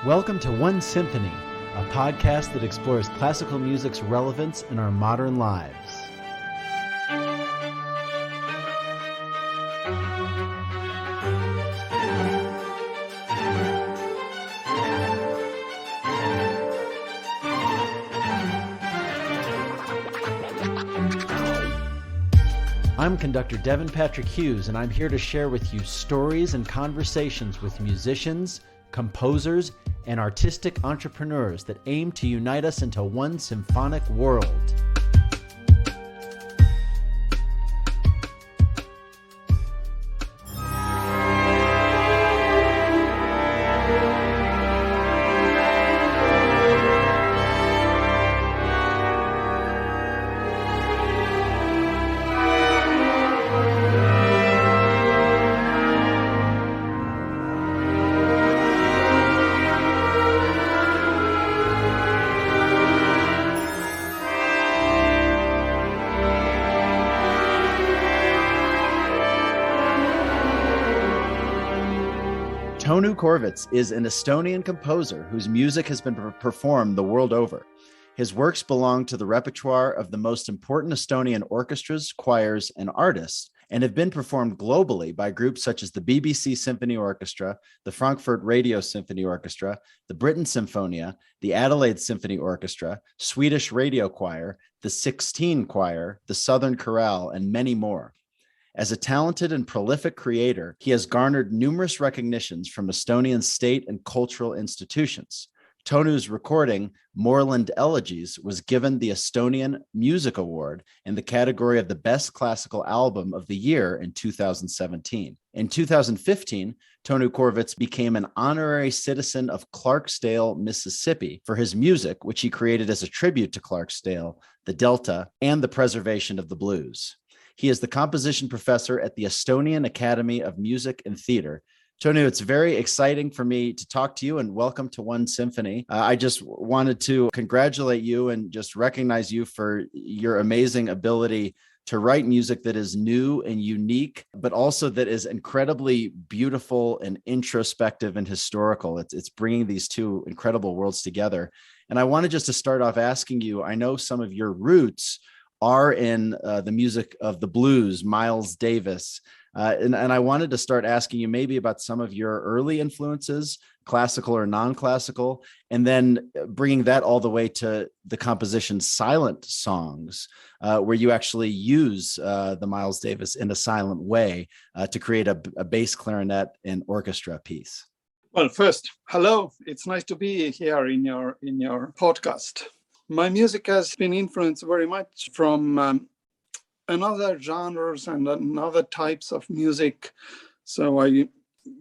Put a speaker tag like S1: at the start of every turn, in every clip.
S1: Welcome to One Symphony, a podcast that explores classical music's relevance in our modern lives. I'm conductor Devin Patrick Hughes, and I'm here to share with you stories and conversations with musicians, composers, and artistic entrepreneurs that aim to unite us into one symphonic world. Tõnu Kõrvits is an Estonian composer whose music has been performed the world over. His works belong to the repertoire of the most important Estonian orchestras, choirs, and artists, and have been performed globally by groups such as the BBC Symphony Orchestra, the Frankfurt Radio Symphony Orchestra, the Britain Symphonia, the Adelaide Symphony Orchestra, Swedish Radio Choir, the 16 Choir, the Southern Chorale, and many more. As a talented and prolific creator, he has garnered numerous recognitions from Estonian state and cultural institutions. Tõnu's recording, Moorland Elegies, was given the Estonian Music Award in the category of the Best Classical Album of the Year in 2017. In 2015, Tõnu Kõrvits became an honorary citizen of Clarksdale, Mississippi, for his music, which he created as a tribute to Clarksdale, the Delta, and the preservation of the blues. He is the composition professor at the Estonian Academy of Music and Theater. Tõnu, it's very exciting for me to talk to you, and welcome to One Symphony. I just wanted to congratulate you and just recognize you for your amazing ability to write music that is new and unique, but also that is incredibly beautiful and introspective and historical. It's bringing these two incredible worlds together. And I wanted just to start off asking you, I know some of your roots are in the music of the blues, Miles Davis. And I wanted to start asking you maybe about some of your early influences, classical or non-classical, and then bringing that all the way to the composition silent songs, where you actually use the Miles Davis in a silent way to create a bass clarinet and orchestra piece.
S2: Well, first, hello. It's nice to be here in your podcast. My music has been influenced very much from another genres and other types of music. So I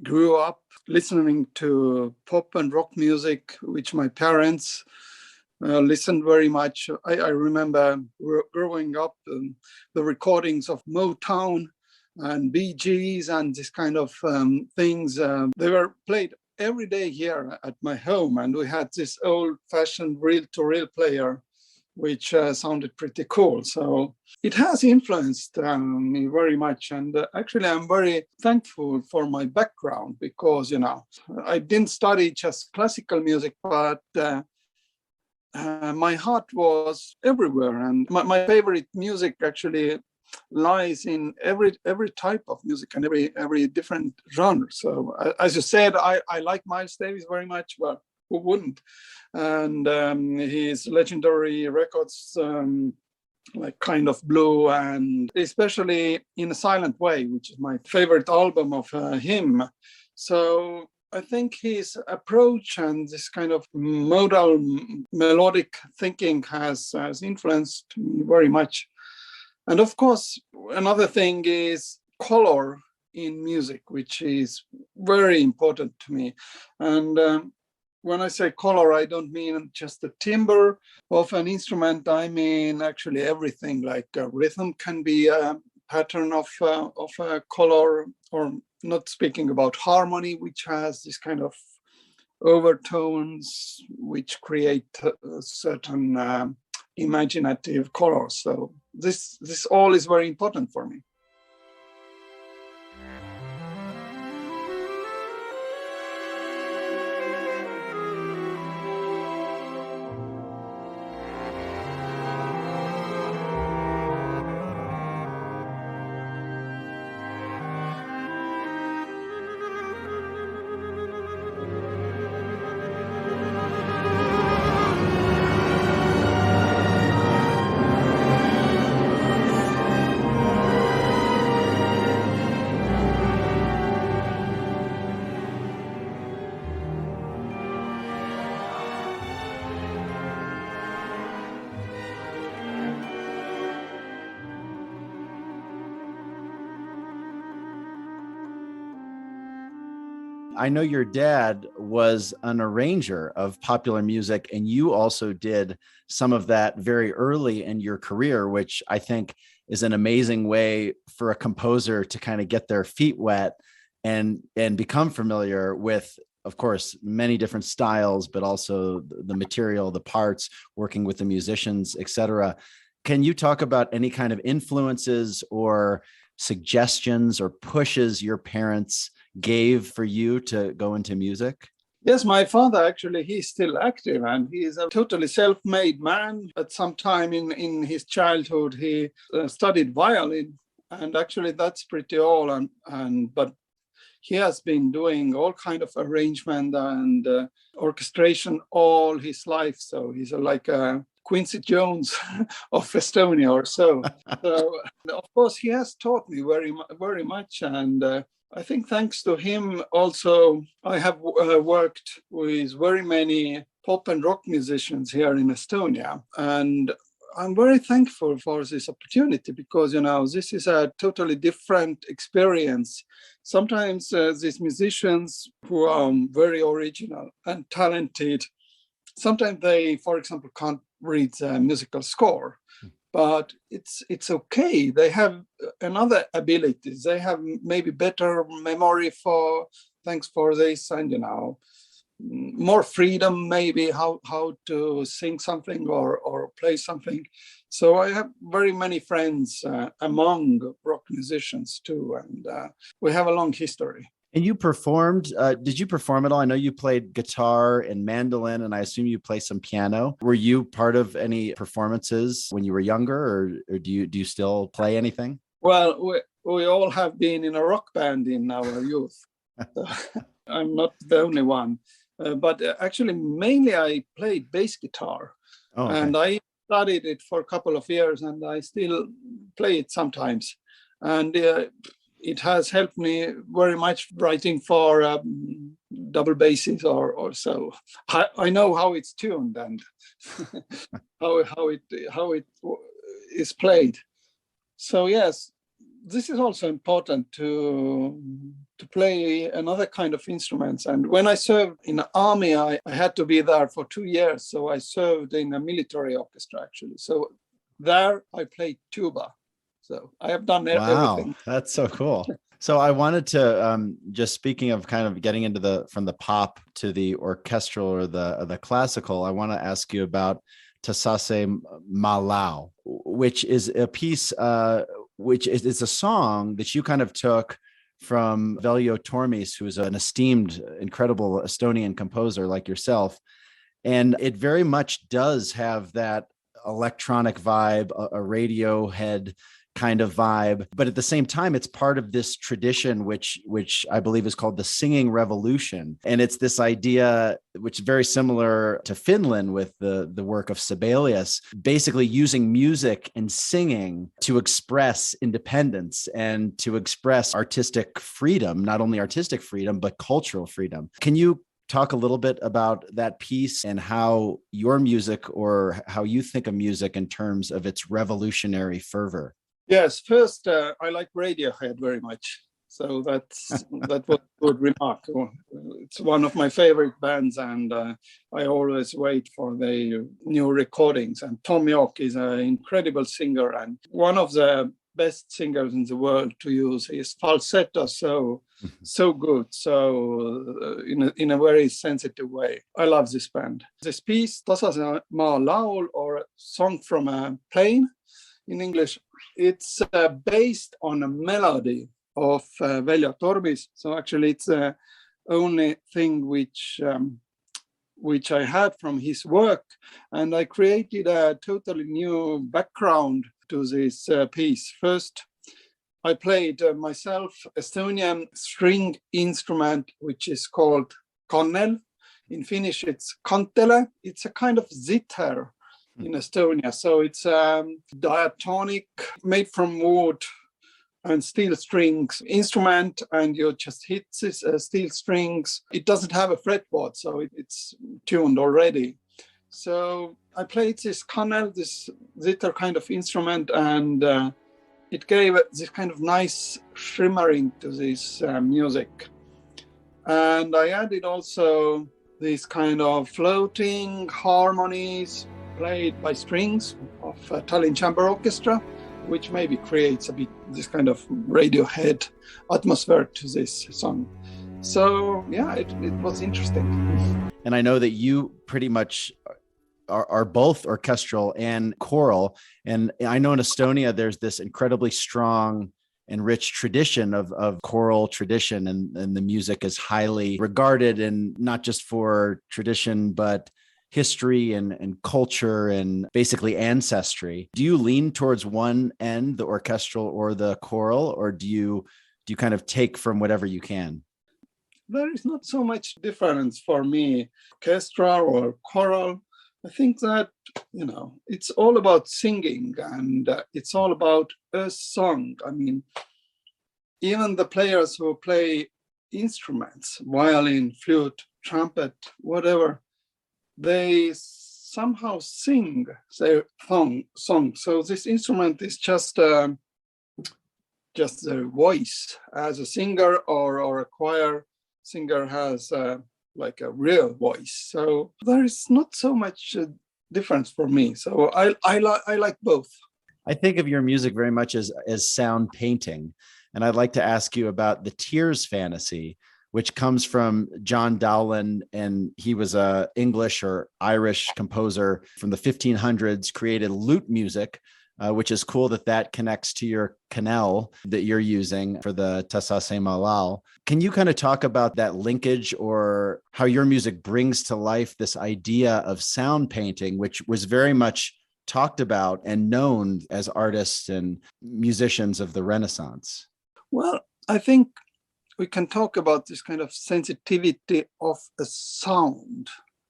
S2: grew up listening to pop and rock music, which my parents listened very much. I remember growing up the recordings of Motown and Bee Gees and this kind of things. They were played every day here at my home, and we had this old-fashioned reel-to-reel player, which sounded pretty cool. So it has influenced me very much, and actually I'm very thankful for my background because, I didn't study just classical music, but my heart was everywhere, and my favorite music actually lies in every type of music and every different genre. So as you said, I like Miles Davis very much. Well, who wouldn't? And his legendary records like Kind of Blue, and especially In a Silent Way, which is my favorite album of him. So I think his approach and this kind of modal melodic thinking has influenced me very much. And of course, another thing is color in music, which is very important to me. And when I say color, I don't mean just the timbre of an instrument. I mean actually everything, like a rhythm can be a pattern of a color, or not speaking about harmony, which has this kind of overtones which create certain imaginative colors. So this all is very important for me.
S1: I know your dad was an arranger of popular music, and you also did some of that very early in your career, which I think is an amazing way for a composer to kind of get their feet wet and become familiar with, of course, many different styles, but also the material, the parts, working with the musicians, etc. Can you talk about any kind of influences or suggestions or pushes your parents gave for you to go into music?
S2: Yes, my father actually, he's still active and he is a totally self-made man. At some time in his childhood, he studied violin, and actually that's pretty all. But he has been doing all kind of arrangement and orchestration all his life. So he's like a Quincy Jones of Estonia or so. So of course he has taught me very much, and I think thanks to him also I have worked with very many pop and rock musicians here in Estonia, and I'm very thankful for this opportunity because, this is a totally different experience. Sometimes these musicians who are very original and talented, sometimes they, for example, can't read the musical score, but it's okay. They have another abilities. They have maybe better memory thanks for this, and more freedom, maybe how to sing something or play something. So I have very many friends among rock musicians too, and we have a long history.
S1: And you performed, did you perform at all? I know you played guitar and mandolin, and I assume you play some piano. Were you part of any performances when you were younger, or do you still play anything?
S2: Well, we all have been in a rock band in our youth. So I'm not the only one. But actually, mainly I played bass guitar. Oh, okay. And I studied it for a couple of years, and I still play it sometimes. And it has helped me very much writing for double basses or so. I know how it's tuned and how it is played. So yes, this is also important to play another kind of instruments. And when I served in the army, I had to be there for 2 years. So I served in a military orchestra, actually. So there I played tuba. So I have done everything.
S1: That's so cool. So I wanted to, just speaking of kind of getting into from the pop to the orchestral or the classical, I want to ask you about Tasase Malau, which is a piece, which is a song that you kind of took from Veljo Tormis, who's an esteemed, incredible Estonian composer like yourself. And it very much does have that electronic vibe, a Radiohead kind of vibe, but at the same time, it's part of this tradition, which I believe is called the singing revolution. And it's this idea, which is very similar to Finland with the work of Sibelius, basically using music and singing to express independence and to express artistic freedom, not only artistic freedom, but cultural freedom. Can you talk a little bit about that piece and how your music, or how you think of music in terms of its revolutionary fervor?
S2: Yes, first, I like Radiohead very much. So that was a good remark. It's one of my favorite bands, and I always wait for the new recordings. And Tom York is an incredible singer and one of the best singers in the world to use his falsetto so good, so in a very sensitive way. I love this band. This piece, Tasase Maa Laul, or a song from a plane in English, it's based on a melody of Veljo Tormis. So actually it's the only thing which I had from his work. And I created a totally new background to this piece. First, I played myself Estonian string instrument, which is called kannel. In Finnish, it's kantele. It's a kind of zither in Estonia. So it's diatonic, made from wood and steel strings instrument, and you just hit this steel strings. It doesn't have a fretboard, so it's tuned already. So I played this kannel, this zither kind of instrument, and it gave this kind of nice shimmering to this music. And I added also these kind of floating harmonies played by strings of Tallinn Chamber Orchestra, which maybe creates a bit this kind of Radiohead atmosphere to this song. So yeah, it was interesting.
S1: And I know that you pretty much are both orchestral and choral. And I know in Estonia, there's this incredibly strong and rich tradition of choral tradition, and the music is highly regarded, and not just for tradition, but history and culture and basically ancestry. Do you lean towards one end, the orchestral or the choral, or do you kind of take from whatever you can?
S2: There is not so much difference for me, orchestral or choral. I think that, it's all about singing, and it's all about a song. I mean, even the players who play instruments, violin, flute, trumpet, whatever, they somehow sing their song. So this instrument is just their voice. As a singer or a choir singer has like a real voice. So there is not so much difference for me. So I like both.
S1: I think of your music very much as sound painting. And I'd like to ask you about the Tears Fantasy, which comes from John Dowland. And he was a English or Irish composer from the 1500s, created lute music, which is cool that connects to your canal that you're using for the Tasase Malal. Can you kind of talk about that linkage, or how your music brings to life this idea of sound painting, which was very much talked about and known as artists and musicians of the Renaissance?
S2: Well, I think we can talk about this kind of sensitivity of a sound.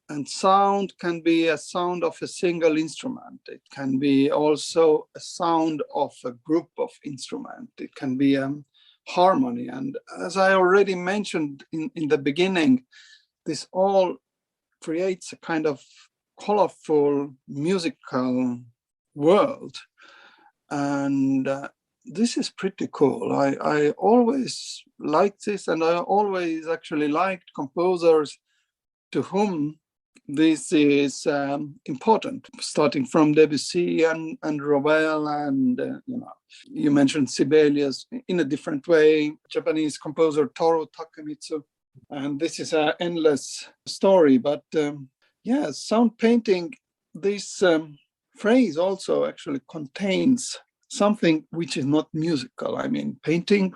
S2: And sound can be a sound of a single instrument. It can be also a sound of a group of instruments. It can be a harmony. And as I already mentioned in the beginning, this all creates a kind of colorful musical world. And this is pretty cool. I always liked this, and I always actually liked composers to whom this is important, starting from Debussy and Ravel, and you mentioned Sibelius in a different way, Japanese composer Toru Takemitsu, and this is an endless story. But sound painting, this phrase also actually contains something which is not musical. I mean, painting,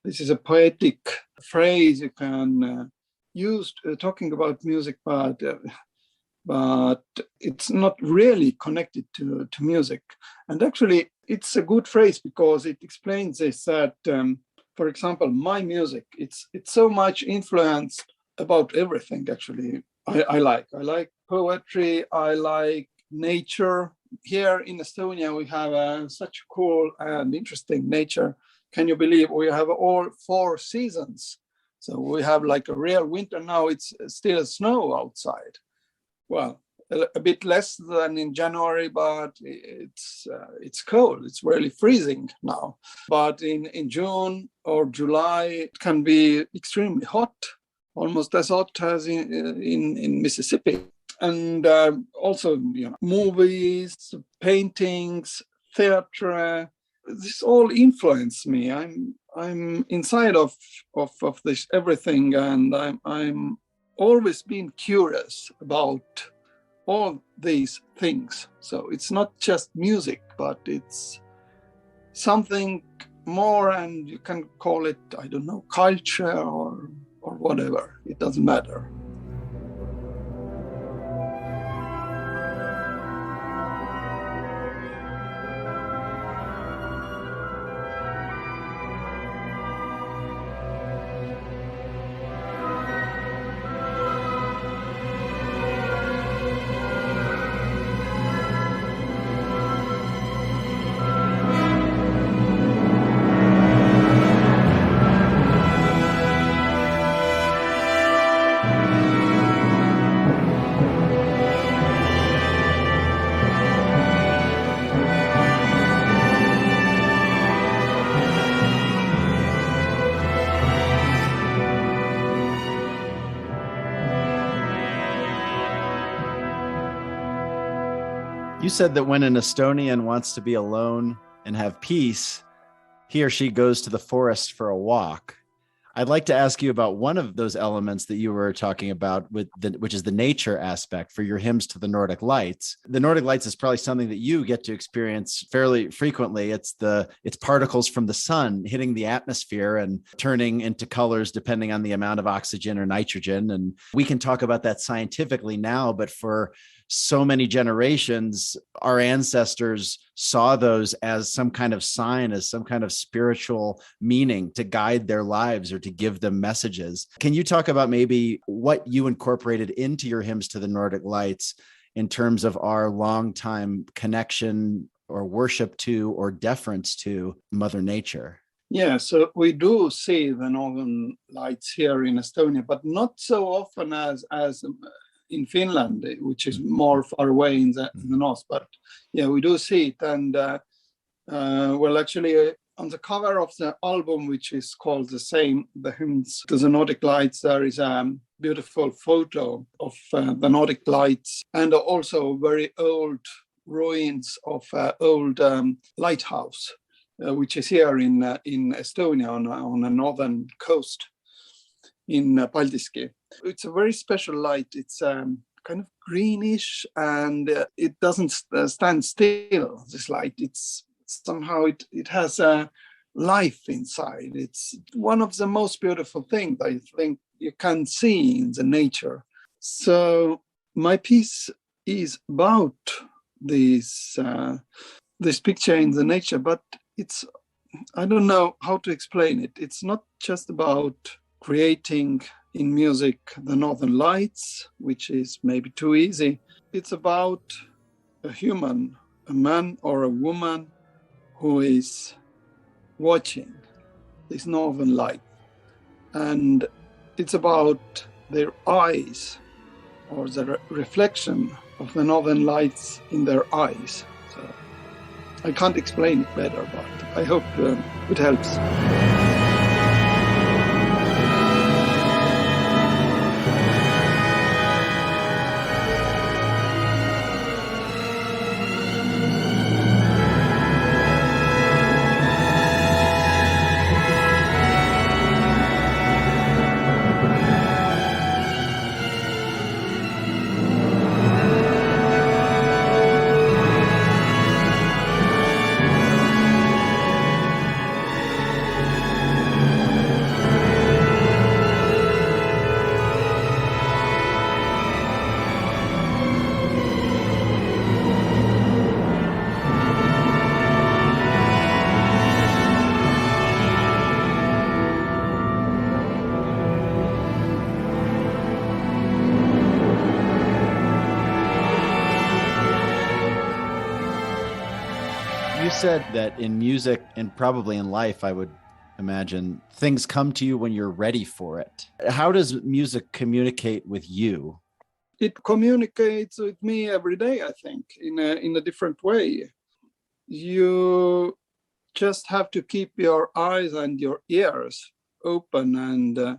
S2: this is a poetic phrase you can use talking about music, but it's not really connected to music. And actually, it's a good phrase because it explains this, that, for example, my music, it's so much influenced about everything, actually. I like poetry, I like nature. Here in Estonia, we have such cool and interesting nature. Can you believe we have all 4 seasons? So we have like a real winter now. It's still snow outside. Well, a bit less than in January, but it's cold. It's really freezing now. But in June or July, it can be extremely hot, almost as hot as in Mississippi. And also, movies, paintings, theater. This all influenced me. I'm inside of this everything, and I'm always been curious about all these things. So it's not just music, but it's something more, and you can call it, I don't know, culture or whatever. It doesn't matter.
S1: You said that when an Estonian wants to be alone and have peace, he or she goes to the forest for a walk. I'd like to ask you about one of those elements that you were talking about, which is the nature aspect for your hymns to the Nordic Lights. The Nordic Lights is probably something that you get to experience fairly frequently. It's particles from the sun hitting the atmosphere and turning into colors depending on the amount of oxygen or nitrogen. And we can talk about that scientifically now, but for so many generations, our ancestors saw those as some kind of sign, as some kind of spiritual meaning to guide their lives or to give them messages. Can you talk about maybe what you incorporated into your hymns to the Nordic Lights in terms of our longtime connection or worship to or deference to Mother Nature?
S2: Yeah, so we do see the Northern Lights here in Estonia, but not so often as in Finland, which is more far away in the north. But yeah, we do see it. And actually, on the cover of the album, which is called the same, the hymns to the Nordic Lights, there is a beautiful photo of the Nordic Lights and also very old ruins of old lighthouse, which is here in Estonia on the northern coast in Paldiski. It's a very special light. It's kind of greenish, and it doesn't stand still, this light. It's somehow it has a life inside. It's one of the most beautiful things I think you can see in the nature. So my piece is about this picture in the nature, but I don't know how to explain it. It's not just about creating in music the Northern Lights, which is maybe too easy. It's about a human, a man or a woman who is watching this Northern Light. And it's about their eyes or the reflection of the Northern Lights in their eyes. So I can't explain it better, but I hope it helps. You said that in music and probably in life, I would imagine, things come to you when you're ready for it. How does music communicate with you? It communicates with me every day, I think, in a different way. You just have to keep your eyes and your ears open, and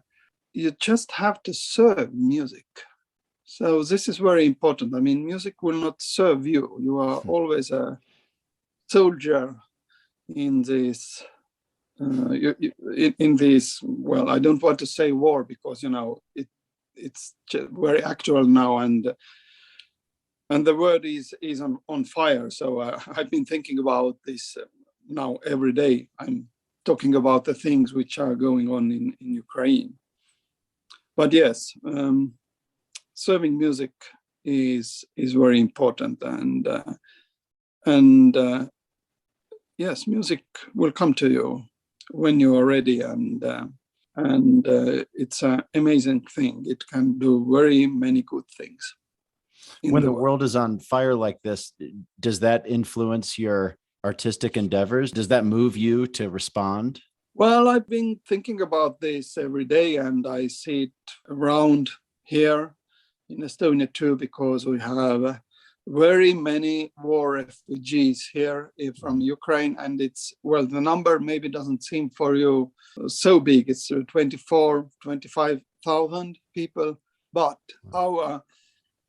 S2: you just have to serve music. So this is very important. I mean, music will not serve you. You are always a soldier in this. In this, well, I don't want to say war because it's very actual now, and the word is on fire. So I've been thinking about this now every day. I'm talking about the things which are going on in Ukraine. But yes, serving music is very important, and yes, music will come to you when you are ready, and it's an amazing thing. It can do very many good things.
S1: When the world is on fire like this, does that influence your artistic endeavors? Does that move you to respond?
S2: Well, I've been thinking about this every day, and I see it around here in Estonia too, because we have very many war refugees here from Ukraine, and the number maybe doesn't seem for you so big. It's 25,000 people, but our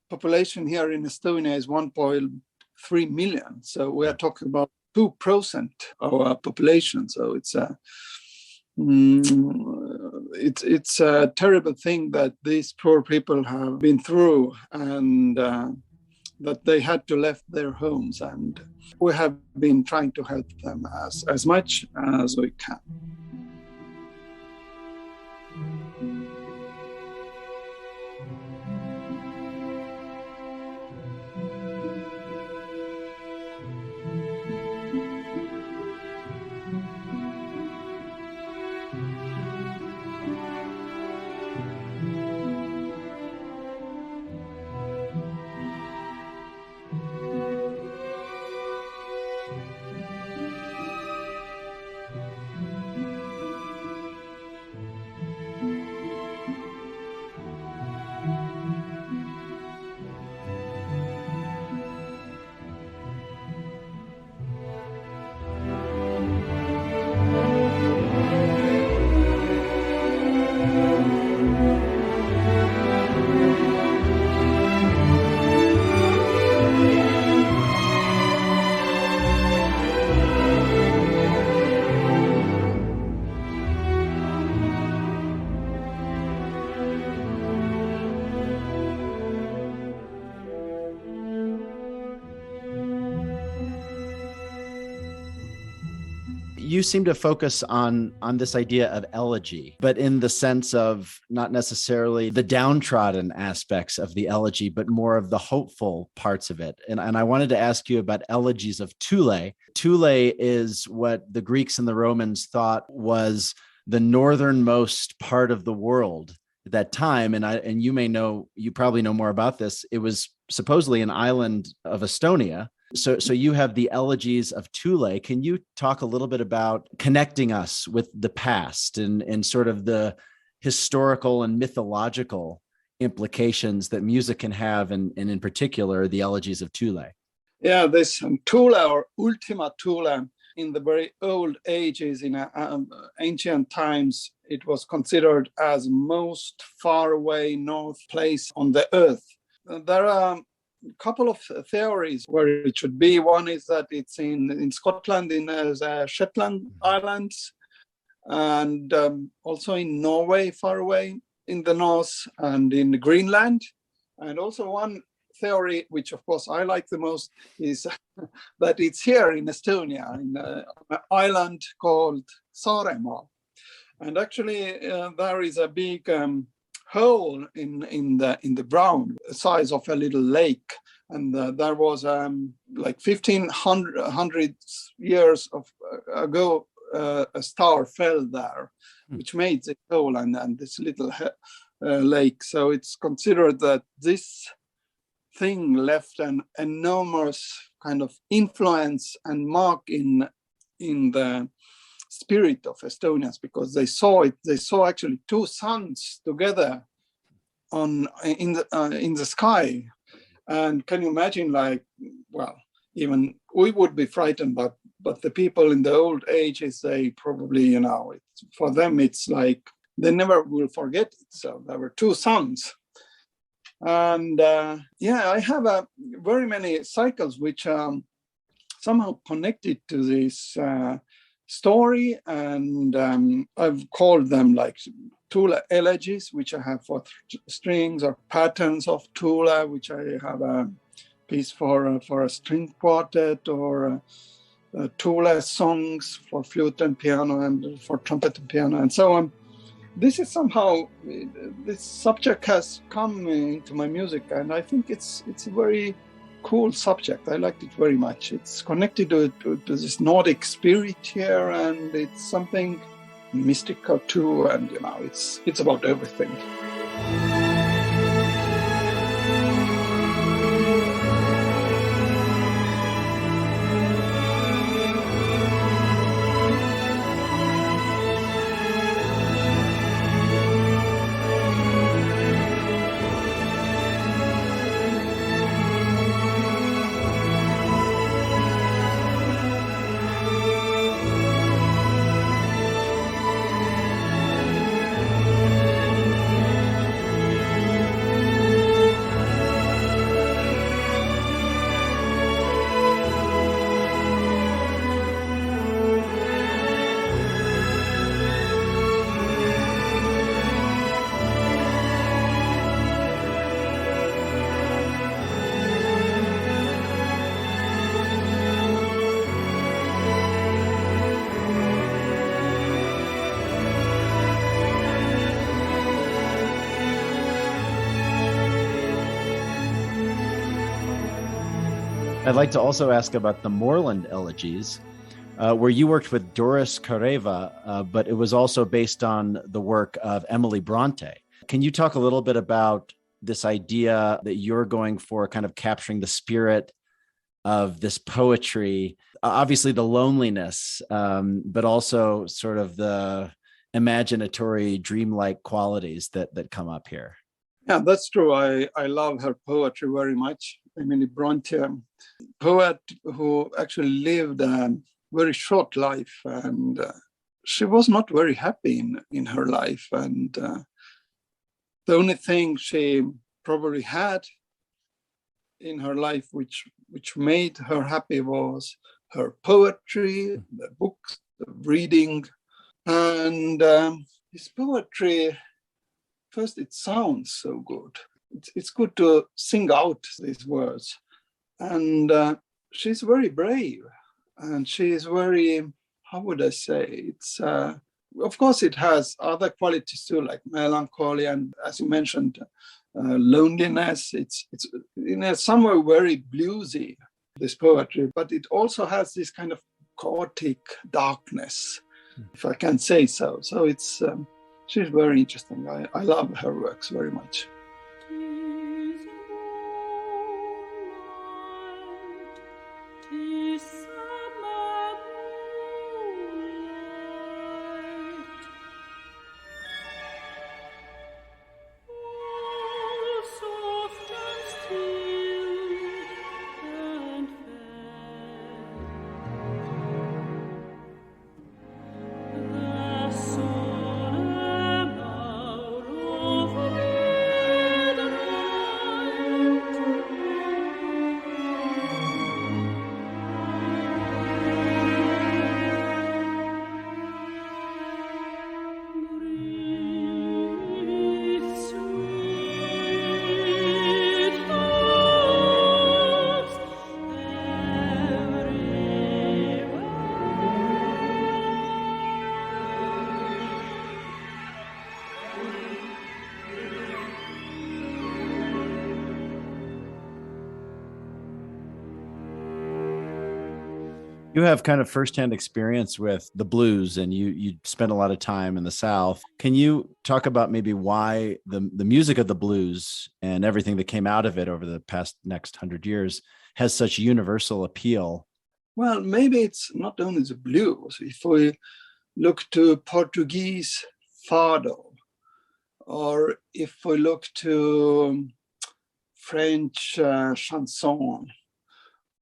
S2: population here in Estonia is 1.5 3 million. So we are talking about 2% of our population. So it's a terrible thing that these poor people have been through, and that they had to left their homes. And we have been trying to help them as much as we can.
S1: You seem to focus on this idea of elegy, but in the sense of not necessarily the downtrodden aspects of the elegy, but more of the hopeful parts of it. And I wanted to ask you about Elegies of Tule. Tule is what the Greeks and the Romans thought was the northernmost part of the world at that time. And you probably know more about this. It was supposedly an island of Estonia. So you have the Elegies of Tule. Can you talk a little bit about connecting us with the past and sort of the historical and mythological implications that music can have, and in particular, the Elegies of Tule?
S2: Yeah, this Tule or Ultima Thule, in the very old ages, in ancient times, it was considered as most far away north place on the earth. There are couple of theories where it should be. One is that it's in Scotland, in the Shetland Islands, and also in Norway, far away in the north, and in Greenland. And also one theory, which of course I like the most, is that it's here in Estonia, in an island called Saaremaa. And actually there is a big hole in the ground, the size of a little lake, and there was like 1500 years ago a star fell there, which made the hole and this little lake. So it's considered that this thing left an enormous kind of influence and mark in the spirit of Estonians, because they saw actually two suns together in the sky. And can you imagine, like, well, even we would be frightened, but the people in the old ages, they probably, for them it's like they never will forget it. So there were two suns. And I have very many cycles which are somehow connected to this story, and I've called them like Tule elegies, which I have for strings, or patterns of Tule, which I have a piece for a string quartet, or Tule songs for flute and piano, and for trumpet and piano, and so on. This is somehow, this subject has come into my music, and I think it's a very cool subject. I liked it very much. It's connected to this Nordic spirit here, and it's something mystical too, and it's about everything.
S1: I'd like to also ask about the Moorland Elegies, where you worked with Doris Kareva, but it was also based on the work of Emily Bronte. Can you talk a little bit about this idea that you're going for, kind of capturing the spirit of this poetry, obviously the loneliness, but also sort of the imaginatory, dreamlike qualities that come up here?
S2: Yeah, that's true. I love her poetry very much. Emily Bronte, poet who actually lived a very short life, and she was not very happy in her life. And the only thing she probably had in her life which made her happy was her poetry, the books, the reading. And his poetry, first, it sounds so good. It's good to sing out these words. And she's very brave. And she's very, how would I say, it's, of course, it has other qualities too, like melancholy and, as you mentioned, loneliness. It's in a somewhere very bluesy, this poetry, but it also has this kind of chaotic darkness, if I can say so. So it's she's very interesting. I love her works very much.
S1: You have kind of firsthand experience with the blues, and you spent a lot of time in the South. Can you talk about maybe why the music of the blues and everything that came out of it over the past next 100 years has such universal appeal?
S2: Well, maybe it's not only the blues. If we look to Portuguese fado, or if we look to French chanson,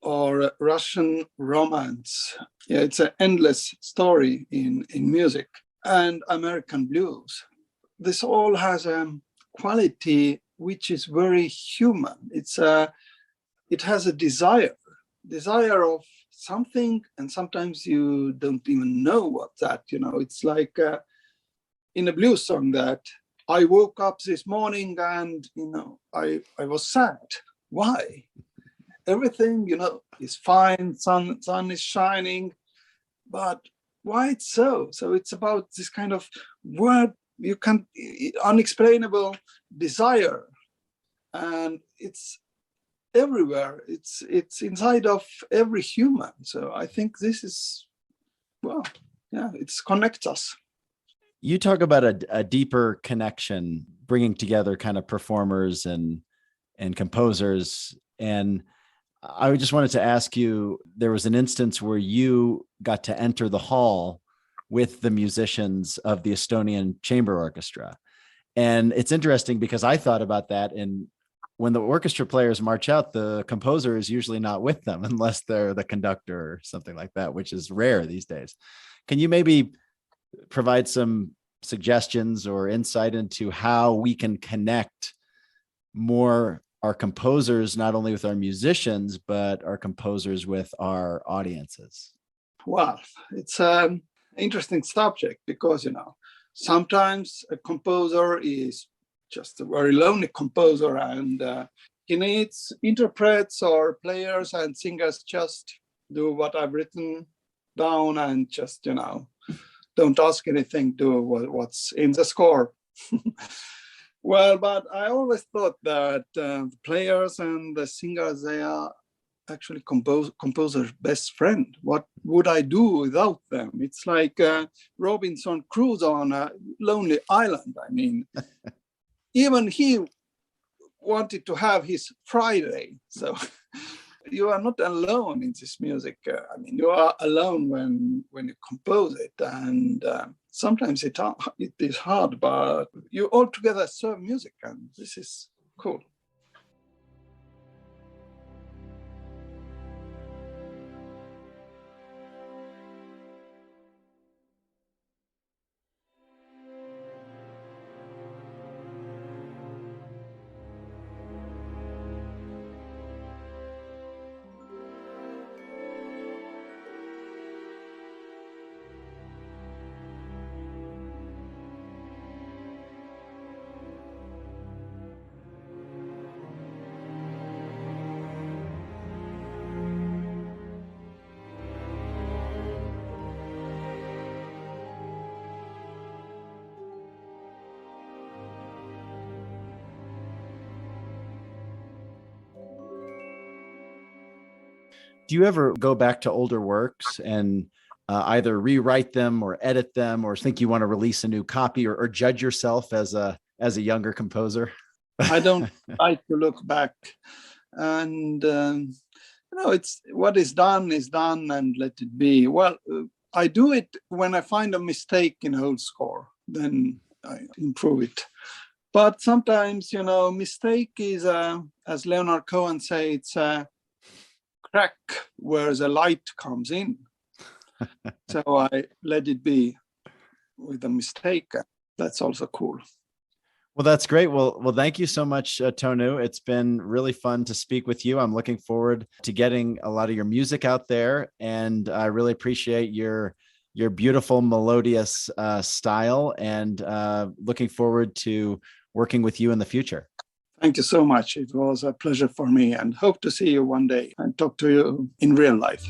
S2: or Russian romance. Yeah, it's an endless story in music. And American blues. This all has a quality which is very human. It has a desire of something, and sometimes you don't even know what that, it's like in a blues song that I woke up this morning and, I was sad. Why? Everything, is fine, sun is shining, but why it's so? So it's about this kind of word, unexplainable desire, and it's everywhere. It's inside of every human. So I think this is, it connects us.
S1: You talk about a deeper connection, bringing together kind of performers and composers. And I just wanted to ask you, there was an instance where you got to enter the hall with the musicians of the Estonian Chamber Orchestra. And it's interesting because I thought about that, and when the orchestra players march out, the composer is usually not with them unless they're the conductor or something like that, which is rare these days. Can you maybe provide some suggestions or insight into how we can connect more our composers, not only with our musicians, but our composers with our audiences?
S2: Well, it's an interesting subject because, sometimes a composer is just a very lonely composer, and he needs interprets or players and singers just do what I've written down and just, don't ask anything, do what's in the score. Well, but I always thought that the players and the singers, they are actually composer's best friend. What would I do without them? It's like Robinson Crusoe on a lonely island. I mean, even he wanted to have his Friday. So you are not alone in this music. I mean, you are alone when you compose it, and sometimes it is hard, but you all together serve music, and this is cool.
S1: Do you ever go back to older works and either rewrite them or edit them, or think you want to release a new copy, or judge yourself as a younger composer?
S2: I don't like to look back, and it's what is done and let it be. Well, I do it when I find a mistake in a whole score, then I improve it. But sometimes, mistake is, as Leonard Cohen says, it's a crack where the light comes in. So I let it be with a mistake. That's also cool.
S1: Well, that's great. Well, thank you so much, Tõnu. It's been really fun to speak with you. I'm looking forward to getting a lot of your music out there, and I really appreciate your beautiful melodious style, and looking forward to working with you in the future.
S2: Thank you so much. It was a pleasure for me, and hope to see you one day and talk to you in real life.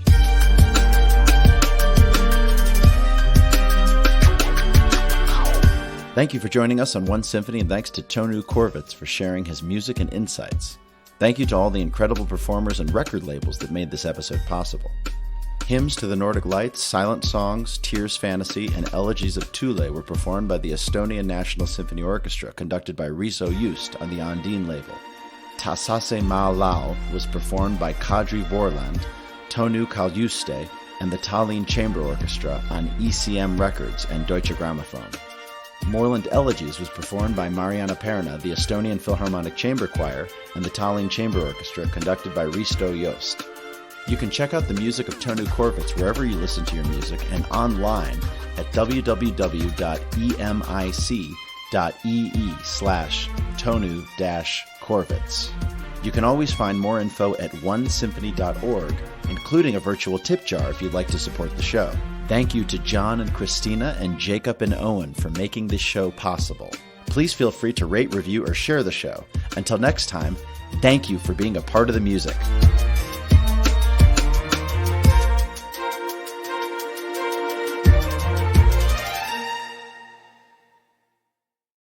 S1: Thank you for joining us on One Symphony, and thanks to Tõnu Kõrvits for sharing his music and insights. Thank you to all the incredible performers and record labels that made this episode possible. Hymns to the Nordic Lights, Silent Songs, Tears Fantasy, and Elegies of Tule were performed by the Estonian National Symphony Orchestra, conducted by Riso Just on the Ondine label. Tasase Maa Lao was performed by Kadri Moorland, Tõnu Kõrvits, and the Tallinn Chamber Orchestra on ECM Records and Deutsche Grammophon. Moorland Elegies was performed by Mariana Perna, the Estonian Philharmonic Chamber Choir, and the Tallinn Chamber Orchestra, conducted by Risto Just. You can check out the music of Tõnu Kõrvits wherever you listen to your music, and online at www.emic.ee/Tõnu-Kõrvits. You can always find more info at onesymphony.org, including a virtual tip jar if you'd like to support the show. Thank you to John and Christina and Jacob and Owen for making this show possible. Please feel free to rate, review, or share the show. Until next time, thank you for being a part of the music.